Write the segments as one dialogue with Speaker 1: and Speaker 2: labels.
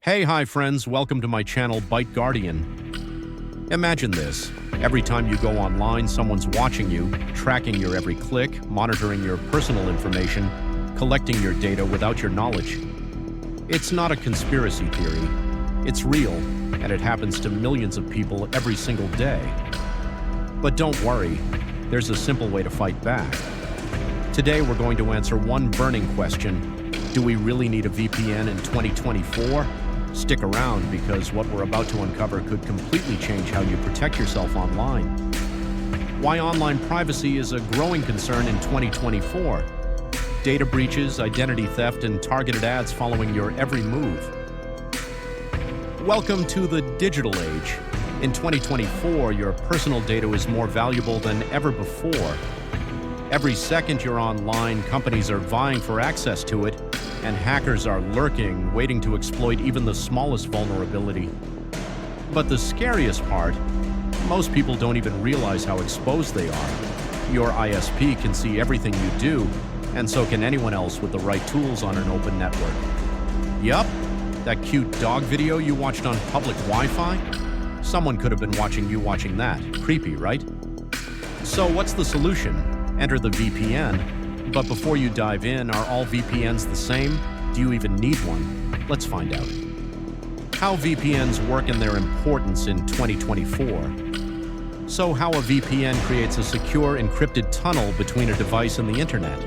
Speaker 1: Hi friends, welcome to my channel Byte Guardian. Imagine this. Every time you go online, someone's watching you, tracking your every click, monitoring your personal information, collecting your data without your knowledge. It's not a conspiracy theory. It's real, and it happens to millions of people every single day. But don't worry, there's a simple way to fight back. Today we're going to answer one burning question. Do we really need a VPN in 2024? Stick around because what we're about to uncover could completely change how you protect yourself online. Why online privacy is a growing concern in 2024. Data breaches, identity theft, and targeted ads following your every move. Welcome to the digital age. In 2024, your personal data is more valuable than ever before. Every second you're online, companies are vying for access to it, and hackers are lurking, waiting to exploit even the smallest vulnerability. But the scariest part, most people don't even realize how exposed they are. Your ISP can see everything you do, and so can anyone else with the right tools on an open network. Yup, that cute dog video you watched on public Wi-Fi? Someone could have been watching you watching that. Creepy, right? So what's the solution? Enter the VPN. But before you dive in, are all VPNs the same? Do you even need one? Let's find out. How VPNs work and their importance in 2024. So how a VPN creates a secure encrypted tunnel between a device and the internet.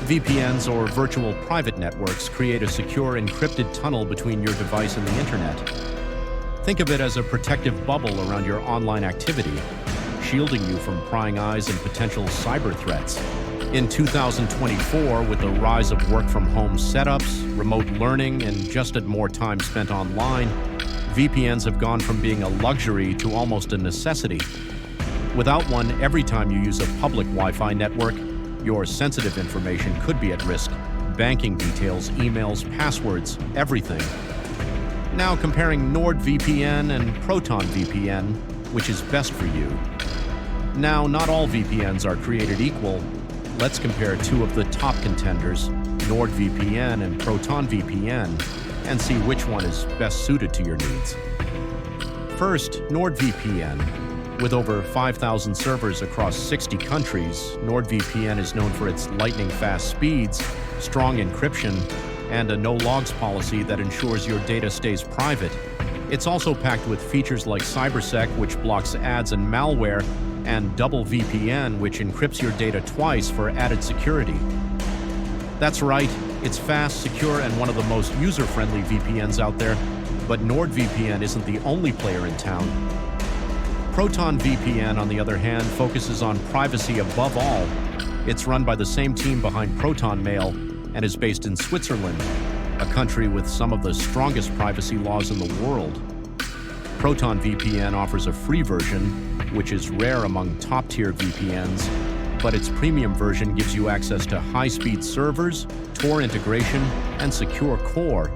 Speaker 1: VPNs, or virtual private networks, create a secure encrypted tunnel between your device and the internet. Think of it as a protective bubble around your online activity, shielding you from prying eyes and potential cyber threats. In 2024, with the rise of work-from-home setups, remote learning, and just more time spent online, VPNs have gone from being a luxury to almost a necessity. Without one, every time you use a public Wi-Fi network, your sensitive information could be at risk. Banking details, emails, passwords, everything. Now comparing NordVPN and ProtonVPN, which is best for you. Now, not all VPNs are created equal. Let's compare two of the top contenders, NordVPN and ProtonVPN, and see which one is best suited to your needs. First, NordVPN. With over 5,000 servers across 60 countries, NordVPN is known for its lightning-fast speeds, strong encryption, and a no-logs policy that ensures your data stays private. It's also packed with features like CyberSec, which blocks ads and malware, and Double VPN, which encrypts your data twice for added security. That's right, it's fast, secure, and one of the most user-friendly VPNs out there, but NordVPN isn't the only player in town. ProtonVPN, on the other hand, focuses on privacy above all. It's run by the same team behind ProtonMail and is based in Switzerland, a country with some of the strongest privacy laws in the world. ProtonVPN offers a free version, which is rare among top-tier VPNs, but its premium version gives you access to high-speed servers, Tor integration, and secure core,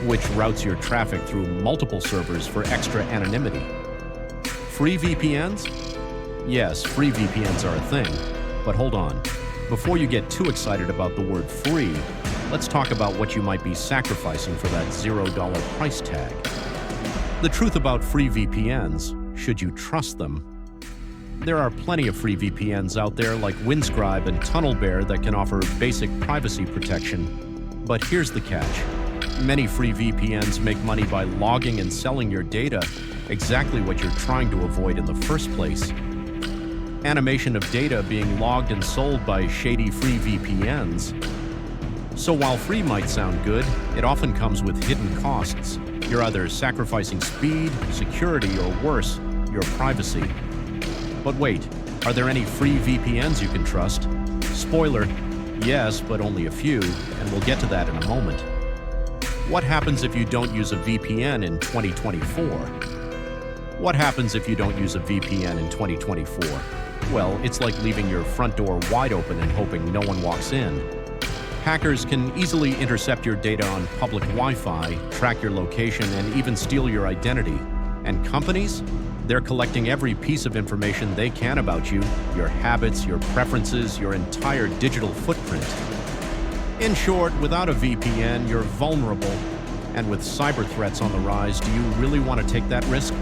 Speaker 1: which routes your traffic through multiple servers for extra anonymity. Free VPNs? Yes, free VPNs are a thing, but hold on. Before you get too excited about the word free, let's talk about what you might be sacrificing for that $0 price tag. The truth about free VPNs, should you trust them? There are plenty of free VPNs out there like Windscribe and TunnelBear that can offer basic privacy protection. But here's the catch. Many free VPNs make money by logging and selling your data, exactly what you're trying to avoid in the first place. Animation of data being logged and sold by shady free VPNs. So while free might sound good, it often comes with hidden costs. You're either sacrificing speed, security, or worse, your privacy. But wait, are there any free VPNs you can trust? Spoiler, yes, but only a few, and we'll get to that in a moment. What happens if you don't use a VPN in 2024? What happens if you don't use a VPN in 2024? Well, it's like leaving your front door wide open and hoping no one walks in. Hackers can easily intercept your data on public Wi-Fi, track your location, and even steal your identity. And companies? They're collecting every piece of information they can about you, your habits, your preferences, your entire digital footprint. In short, without a VPN, you're vulnerable. And with cyber threats on the rise, do you really want to take that risk?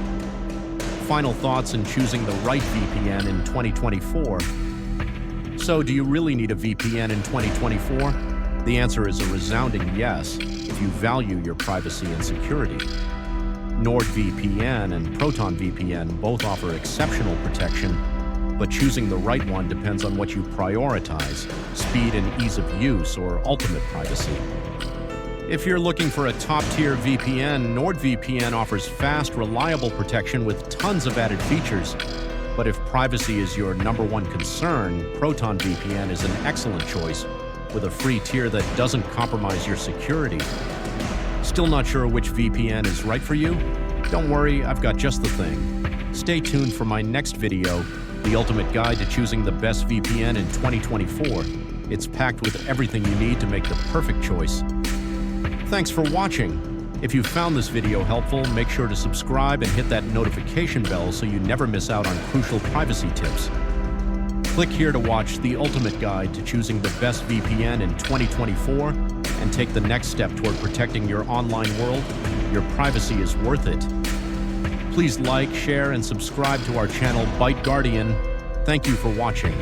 Speaker 1: Final thoughts in choosing the right VPN in 2024. So, do you really need a VPN in 2024? The answer is a resounding yes, if you value your privacy and security. NordVPN and ProtonVPN both offer exceptional protection, but choosing the right one depends on what you prioritize, speed and ease of use, or ultimate privacy. If you're looking for a top-tier VPN, NordVPN offers fast, reliable protection with tons of added features. But if privacy is your number one concern, ProtonVPN is an excellent choice with a free tier that doesn't compromise your security. Still not sure which VPN is right for you? Don't worry, I've got just the thing. Stay tuned for my next video, the ultimate guide to choosing the best VPN in 2024. It's packed with everything you need to make the perfect choice. Thanks for watching. If you found this video helpful, make sure to subscribe and hit that notification bell so you never miss out on crucial privacy tips. Click here to watch the ultimate guide to choosing the best VPN in 2024 and take the next step toward protecting your online world. Your privacy is worth it. Please like, share, and subscribe to our channel, Byte Guardian. Thank you for watching.